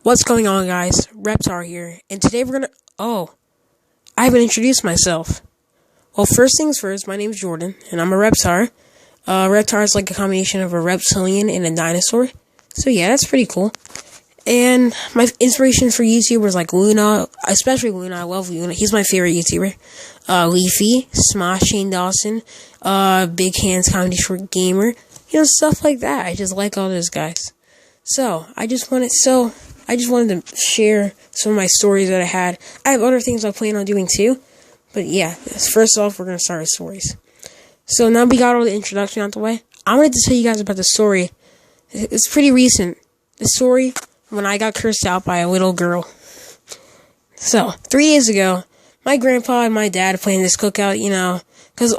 What's going on, guys? Reptar here, and today we're gonna. I haven't introduced myself. Well, first things first, my name's Jordan, and I'm a Reptar. Reptar is like a combination of a reptilian and a dinosaur. So yeah, that's pretty cool. And my inspiration for YouTubers like Luna, especially Luna, I love Luna. He's my favorite YouTuber. Leafy, Smosh, Shane Dawson, Big Hands Comedy Short Gamer, stuff like that. I just like all those guys. So I just wanted to share some of my stories that I had. I have other things I plan on doing too. But yeah, first off, we're going to start with stories. So now we got all the introduction out the way. I wanted to tell you guys about the story. It's pretty recent. The story when I got cursed out by a little girl. So, 3 days ago, my grandpa and my dad planned this cookout, because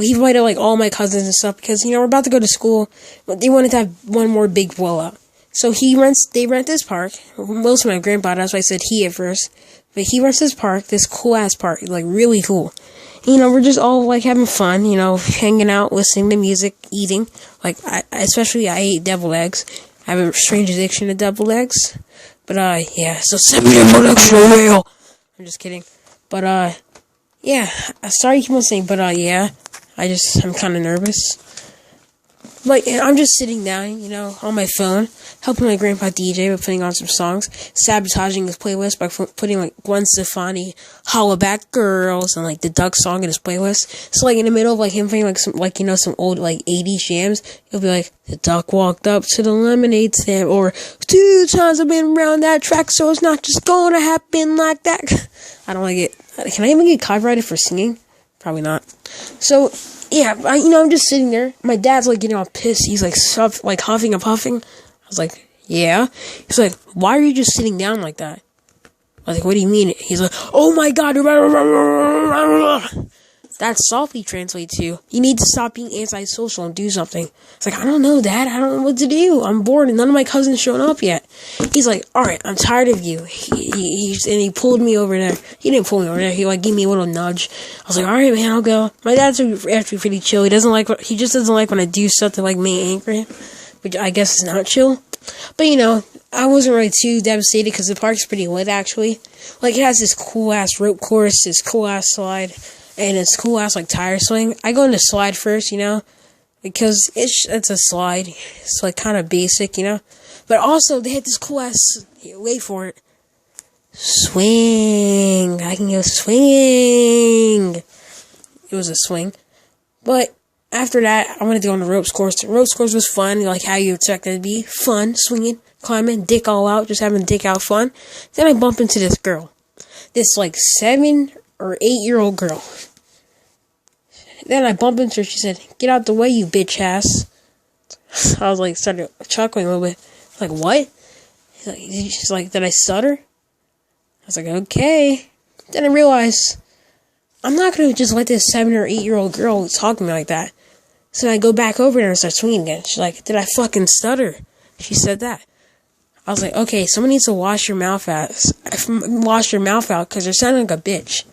he invited all my cousins and stuff because, we're about to go to school, but they wanted to have one more big blowout. So they rent this park. Most of my grandpa, that's why I said he at first. But he rents this park, this cool ass park, really cool. We're just all having fun, hanging out, listening to music, eating. I ate deviled eggs. I have a strange addiction to deviled eggs. But yeah, so send me a molecular mail. I'm just kidding. But yeah, sorry to keep on saying, but yeah, I'm kind of nervous. I'm just sitting down, on my phone, helping my grandpa DJ by putting on some songs, sabotaging his playlist by putting, Gwen Stefani, Holla Back Girls, and, the Duck song in his playlist. So, in the middle of, him playing, some old, 80s jams, it'll be the duck walked up to the lemonade stand, or 2 times I've been around that track, so it's not just gonna happen like that. I don't like it. Can I even get copyrighted for singing? Probably not. So, yeah, I'm just sitting there. My dad's, getting all pissed. He's, huffing and puffing. I was like, yeah. He's like, why are you just sitting down like that? I was like, what do you mean? He's like, oh my god. That's softly translate to, you need to stop being antisocial and do something. It's I don't know, Dad. I don't know what to do. I'm bored and none of my cousins shown up yet. He's like, alright, I'm tired of you. He pulled me over there. He didn't pull me over there. He gave me a little nudge. I was like, alright, man, I'll go. My dad's actually pretty chill. He just doesn't like when I do stuff that may anger him, which I guess is not chill. But I wasn't really too devastated because the park's pretty lit actually. It has this cool ass rope course, this cool ass slide, and it's cool ass tire swing. I go into slide first, because it's a slide. It's kind of basic, But also they had this cool ass, wait for it, swing. I can go swinging. It was a swing. But after that, I wanted to go on the ropes course. The ropes course was fun, how you expect it to be. Fun, swinging, climbing, dick all out, just having dick out fun. Then I bump into this girl. This 7 or 8-year-old girl. Then I bump into her. She said, "Get out the way, you bitch ass." I was started chuckling a little bit. What? She's like, did I stutter? I was like, okay. Then I realized I'm not gonna just let this 7 or 8-year-old girl talk to me like that. So I go back over there and start swinging again. She's like, did I fucking stutter? She said that. I was like, okay, someone needs to wash your mouth out. Wash your mouth out, because you're sounding like a bitch.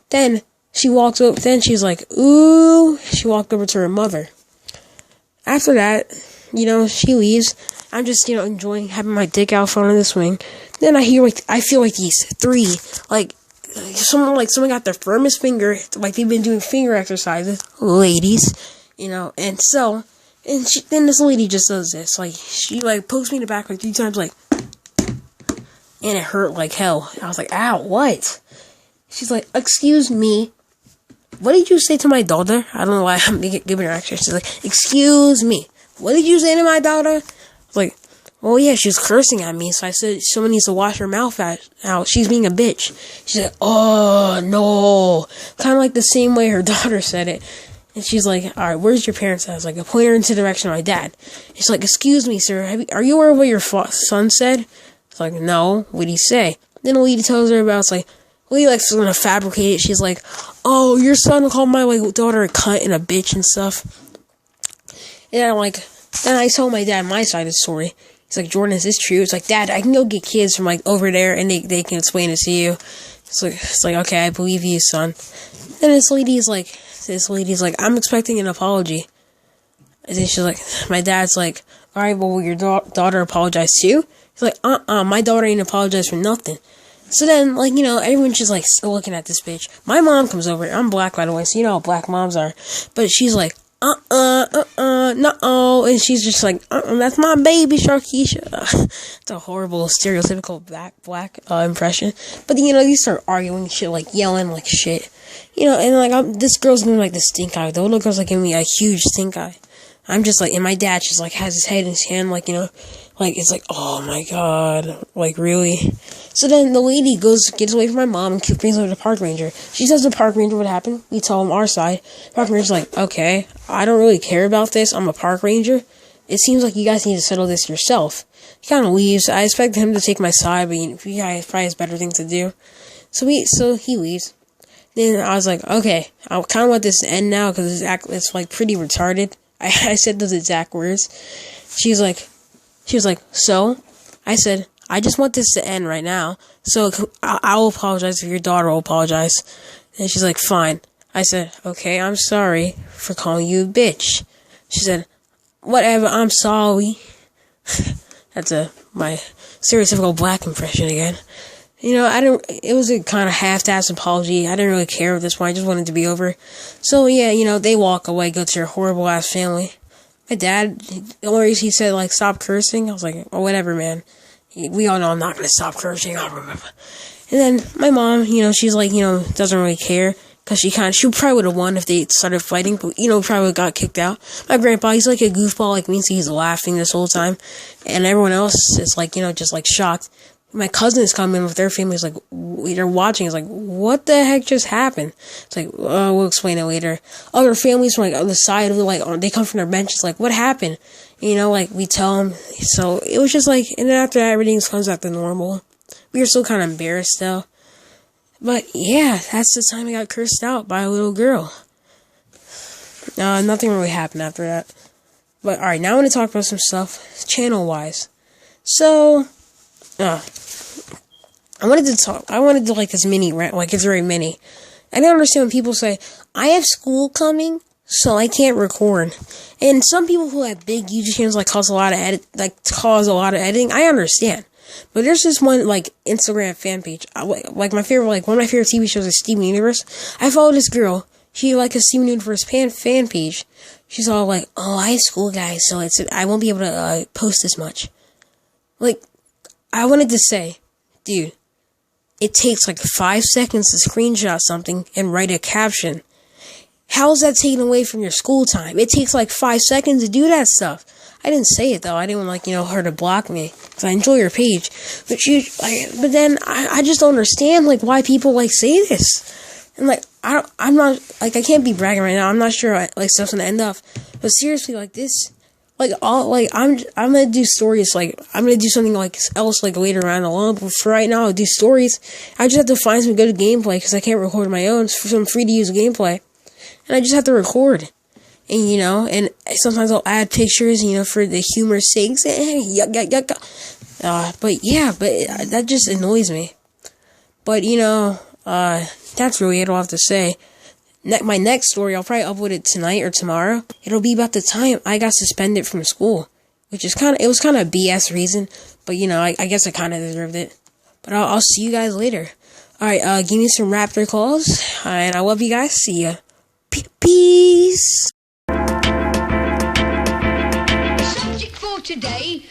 Then she walks up. Then she's like, ooh. She walked over to her mother. After that, she leaves. I'm just, enjoying having my dick out front of the swing. Then I feel these 3, someone got their firmest finger, they've been doing finger exercises, ladies, and so. And then this lady just does this, she, pokes me in the back, 3 times, and it hurt like hell. I was like, ow, what? She's like, excuse me, what did you say to my daughter? I don't know why I'm giving her extra. She's like, excuse me, what did you say to my daughter? I was like, well, yeah, she was cursing at me, so I said someone needs to wash her mouth out. She's being a bitch. She's like, oh, no. Kind of the same way her daughter said it. And she's like, alright, where's your parents at? I was like, I point her into the direction of my dad. And she's like, excuse me, sir, are you aware of what your son said? It's like, no, what'd he say? Then the lady tells her about, it's like, well, he gonna fabricate it. She's like, oh, your son called my daughter a cunt and a bitch and stuff. And then I told my dad my side of the story. He's like, Jordan, is this true? It's like, Dad, I can go get kids from over there and they can explain it to you. It's like, okay, I believe you, son. Then this lady's like, I'm expecting an apology. And then she's like, my dad's like, alright, well, will your daughter apologize too? He's like, my daughter ain't apologized for nothing. So then, like, you know, everyone's just, like, still looking at this bitch. My mom comes over. I'm black, by the way, so you know how black moms are. But she's like, no, and she's just like, that's my baby, Sharkeisha. It's a horrible, stereotypical black impression. But, you know, you start arguing shit, like, yelling like shit. You know, and, like, this girl's giving me, like, the stink eye. The little girl's, like, giving me a huge stink eye. I'm just, like, and my dad just, like, has his head in his hand, like, you know, like, it's like, oh my god, like, really? So then the lady gets away from my mom and brings her to the park ranger. She tells the park ranger what happened. We tell him our side. Park ranger's like, okay, I don't really care about this. I'm a park ranger. It seems like you guys need to settle this yourself. He kind of leaves. I expect him to take my side, but he probably has better things to do. So he leaves. Then I was like, okay, I kind of want this to end now because it's like pretty retarded. I said those exact words. She was like, so? I said, I just want this to end right now. So I will apologize if your daughter will apologize. And she's like, fine. I said, okay, I'm sorry for calling you a bitch. She said, whatever, I'm sorry. That's my stereotypical black impression again. You know, it was a kind of half-assed apology. I didn't really care at this point. I just wanted it to be over. So, yeah, you know, they walk away, go to their horrible-ass family. My dad, the only reason he said, like, stop cursing, I was like, oh, whatever, man. We all know I'm not going to stop cursing. And then my mom, you know, she's like, you know, doesn't really care. Because she probably would have won if they started fighting. But, you know, probably got kicked out. My grandpa, he's like a goofball like me, so he's laughing this whole time. And everyone else is like, you know, just like shocked. My cousins come in with their families, like, they're watching. It's like, what the heck just happened? It's like, we'll explain it later. Other families from, like, on the side of the, like, they come from their benches, like, what happened? And, you know, like, we tell them. So, it was just like, and then after that, everything comes back to normal. We were still kind of embarrassed, though. But, yeah, that's the time I got cursed out by a little girl. Nothing really happened after that. But, alright, now I want to talk about some stuff, channel-wise. So, I wanted to like this mini rant, like it's very mini. I don't understand when people say, I have school coming, so I can't record. And some people who have big YouTube channels cause a lot of editing, I understand. But there's this one, like, Instagram fan page, like my favorite, like, one of my favorite TV shows is Steven Universe. I follow this girl, she like a Steven Universe fan page. She's all like, oh, I have school, guys, so I won't be able to, post as much. Like, I wanted to say, dude, it takes like 5 seconds to screenshot something and write a caption. How is that taken away from your school time? It takes like 5 seconds to do that stuff. I didn't say it though. I didn't want her to block me because I enjoy your page. But then I just don't understand why people say this. And I'm not I can't be bragging right now. I'm not sure stuff's gonna end up. But seriously, this. I'm gonna do stories, I'm gonna do something else later on along, but for right now, I'll do stories. I just have to find some good gameplay, because I can't record my own, some free-to-use gameplay. And I just have to record. And, and sometimes I'll add pictures, for the humor's sake. But that just annoys me. But, that's really it all I have to say. My next story, I'll probably upload it tonight or tomorrow. It'll be about the time I got suspended from school, which is it was kind of a BS reason, but I guess I kind of deserved it. But I'll see you guys later. Alright, give me some Raptor calls, and I love you guys. See ya. Peace. The subject for today